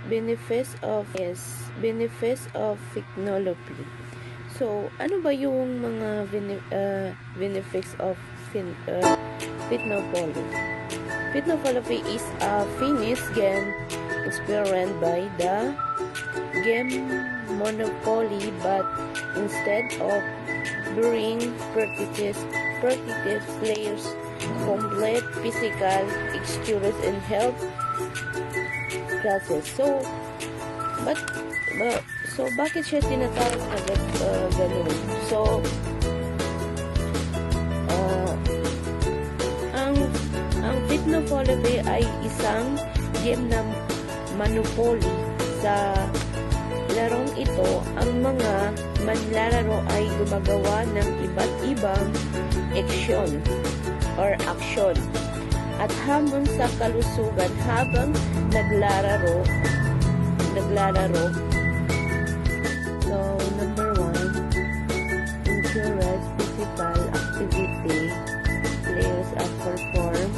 benefits of technology. So, ano ba yung mga benefits of Fitnopoly? Fitnopoly is a Finnish game experienced by the game Monopoly, but instead of during practice players complete physical experience and health classes. So bakit siya tinatawag na ganun? So ang Fitnopoly ay isang game na Monopoly. Sa larong ito, ang mga manlalaro ay gumagawa ng iba't ibang action at hamon sa kalusugan habang naglalaro. So, number 1, endurance physical activity. Players perform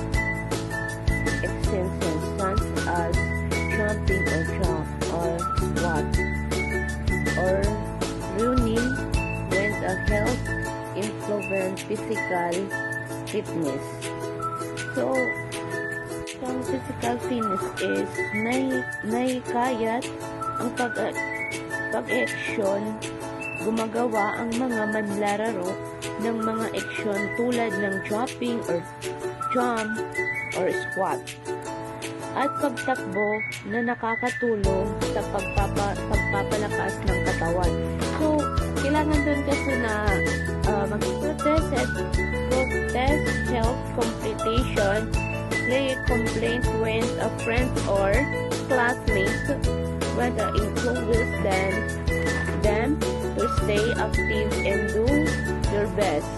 exercises such as jumping or jump or squat or running when a health improvement physical fitness. So, ang physical fitness is naikayat ang pag-action, gumagawa ang mga manlalaro ng mga action tulad ng jumping or jump or squat at pagtakbo na nakakatulong sa pagpapalakas ng katawan. So, kailangan doon kasi na mag-protest health competition, play complaints when a friend or classmate whether influence them to stay active and do their best.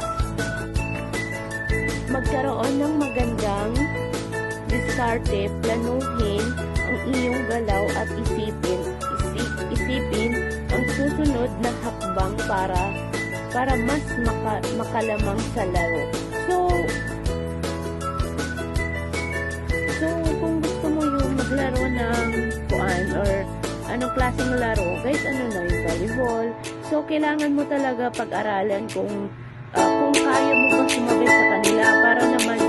Magkaroon ng magandang diskarte, planuhin ang iyong galaw at isipin ang susunod na hakbang para mas makalamang sa laro. So kung gusto mo yung maglaro ng or anong klaseng laro, guys, yung volleyball. So kailangan mo talaga pag-aralan kung kaya mo ba sumabay sa kanila para naman